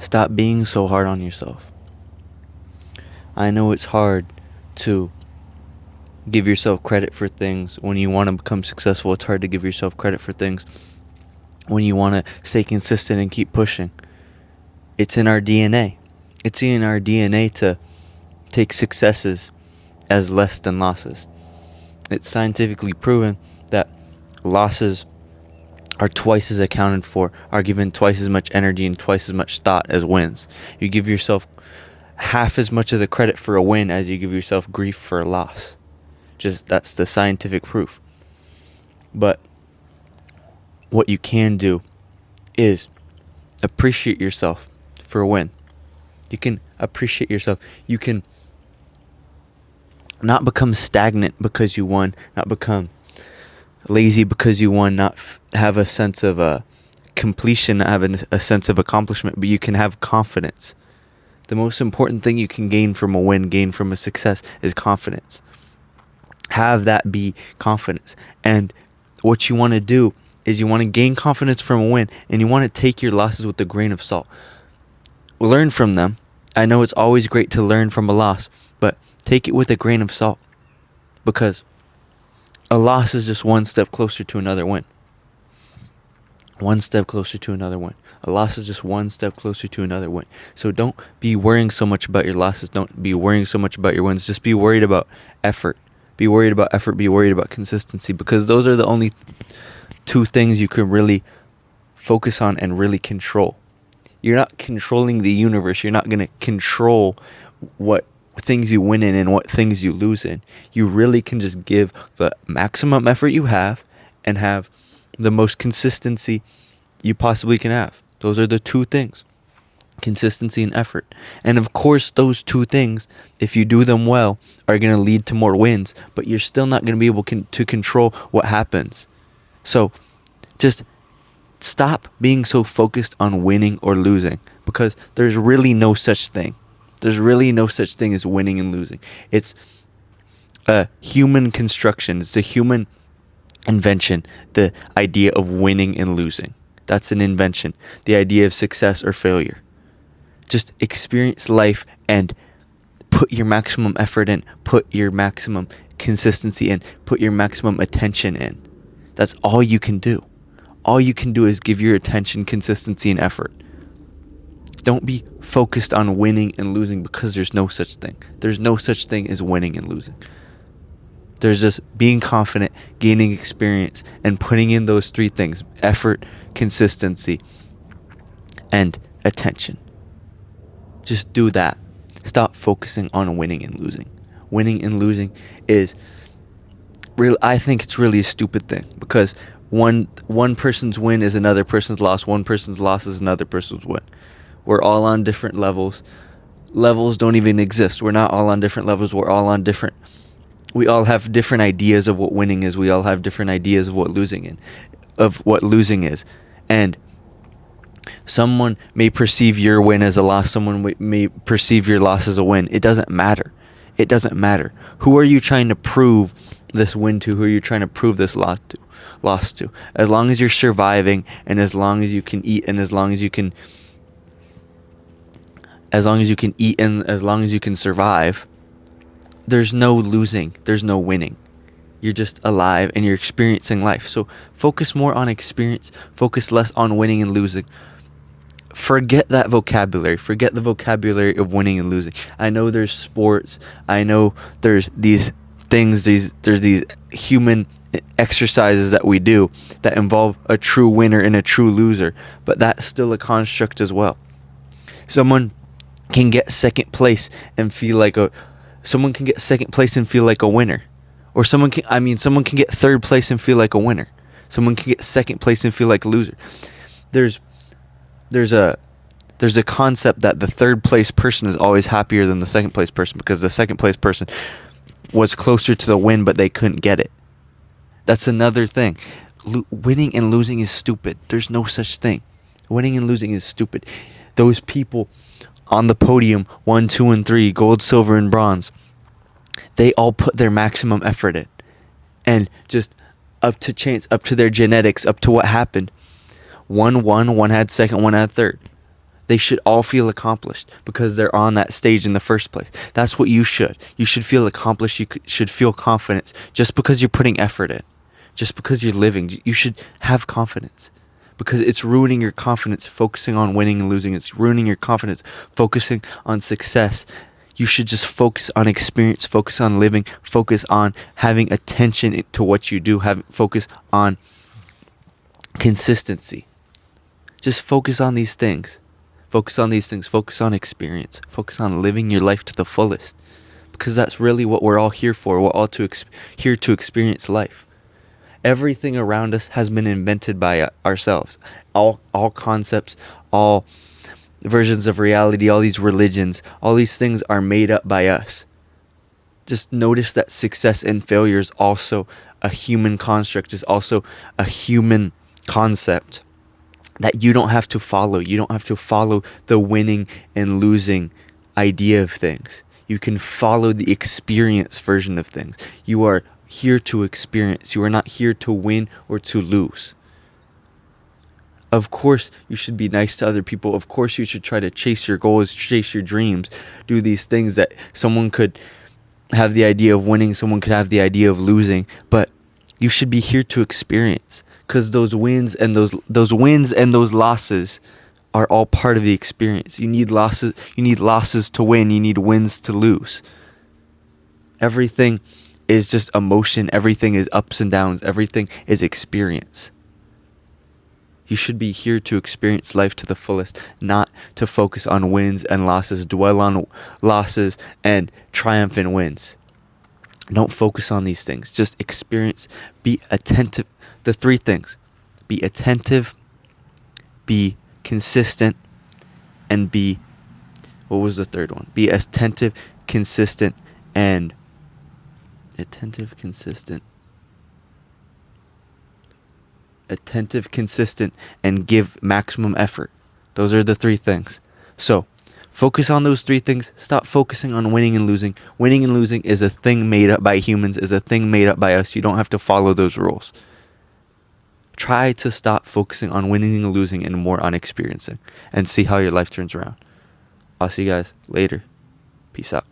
Stop being so hard on yourself. I know it's hard to give yourself credit for things when you want to become successful. It's hard to give yourself credit for things when you want to stay consistent and keep pushing. It's in our DNA. It's in our DNA to take successes as less than losses. It's scientifically proven that losses are twice as accounted for, are given twice as much energy and twice as much thought as wins. You give yourself half as much of the credit for a win as you give yourself grief for a loss. That's the scientific proof. But what you can do is appreciate yourself for a win. You can appreciate yourself. You can not become stagnant because you won, not become lazy because you won, not have a sense of completion, not have a sense of accomplishment, but you can have confidence. The most important thing you can gain from a win, gain from a success, is confidence. Have that be confidence. And what you want to do is you want to gain confidence from a win, and you want to take your losses with a grain of salt. Learn from them. I know it's always great to learn from a loss, but take it with a grain of salt, because a loss is just one step closer to another win. One step closer to another win. A loss is just one step closer to another win. So don't be worrying so much about your losses. Don't be worrying so much about your wins. Just be worried about effort. Be worried about effort. Be worried about consistency, because those are the only two things you can really focus on and really control. You're not controlling the universe. You're not going to control what things you win in and what things you lose in. You really can just give the maximum effort you have and have the most consistency you possibly can have. Those are the two things: consistency and effort. And of course, those two things, if you do them well, are going to lead to more wins, but you're still not going to be able to control what happens. So just stop being so focused on winning or losing, because there's really no such thing. There's really no such thing as winning and losing. It's a human construction. It's a human invention, the idea of winning and losing. That's an invention. The idea of success or failure. Just experience life and put your maximum effort in. Put your maximum consistency in. Put your maximum attention in. That's all you can do. All you can do is give your attention, consistency, and effort. Don't be focused on winning and losing, because there's no such thing. There's no such thing as winning and losing. There's just being confident, gaining experience, and putting in those three things: effort, consistency, and attention. Just do that. Stop focusing on winning and losing. Winning and losing is real. I think it's really a stupid thing, because one person's win is another person's loss. One person's loss is another person's win. We're all on different levels. Levels don't even exist. We're not all on different levels. We all have different ideas of what winning is. We all have different ideas of what losing is. And someone may perceive your win as a loss. Someone may perceive your loss as a win. It doesn't matter. It doesn't matter. Who are you trying to prove this win to? Who are you trying to prove this loss to? As long as you're surviving, and as long as you can eat, and as long as you can eat, and as long as you can survive, there's no losing. There's no winning. You're just alive and you're experiencing life. So focus more on experience. Focus less on winning and losing. Forget that vocabulary. Forget the vocabulary of winning and losing. I know there's sports. I know there's these things. There's these human exercises that we do that involve a true winner and a true loser. But that's still a construct as well. Someone can get second place and feel like a winner. Or someone can get third place and feel like a winner. Someone can get second place and feel like a loser. There's a concept that the third place person is always happier than the second place person, because the second place person was closer to the win, but they couldn't get it. That's another thing. Winning and losing is stupid. There's no such thing. Winning and losing is stupid. Those people on the podium, 1, 2, and 3, gold, silver, and bronze, they all put their maximum effort in. And just up to chance, up to their genetics, up to what happened. One won, one had second, one had third. They should all feel accomplished because they're on that stage in the first place. That's what you should. You should feel accomplished. Should feel confidence just because you're putting effort in. Just because you're living. You should have confidence. Because it's ruining your confidence focusing on winning and losing. It's ruining your confidence focusing on success. You should just focus on experience, focus on living, focus on having attention to what you do, focus on consistency. Just focus on these things. Focus on these things. Focus on experience. Focus on living your life to the fullest. Because that's really what we're all here for. We're all here to experience life. Everything around us has been invented by ourselves. All concepts, all versions of reality, all these religions, all these things are made up by us. Just notice that success and failure is also a human construct, is also a human concept that you don't have to follow. You don't have to follow the winning and losing idea of things. You can follow the experience version of things. You are here to experience. You are not here to win or to lose. Of course, you should be nice to other people. Of course, you should try to chase your goals, chase your dreams, do these things that someone could have the idea of winning, someone could have the idea of losing, but you should be here to experience, because those wins and those losses are all part of the experience. You need losses to win, you need wins to lose. Everything is just emotion, everything is ups and downs, everything is experience. You should be here to experience life to the fullest, not to focus on wins and losses, dwell on losses and triumphant wins. Don't focus on these things. Just experience, be attentive. The three things: be attentive, be consistent, and what was the third one? Be attentive, consistent, and give maximum effort. Those are the three things. So, focus on those three things. Stop focusing on winning and losing. Winning and losing is a thing made up by humans, is a thing made up by us. You don't have to follow those rules. Try to stop focusing on winning and losing and more on experiencing, and see how your life turns around. I'll see you guys later. Peace out.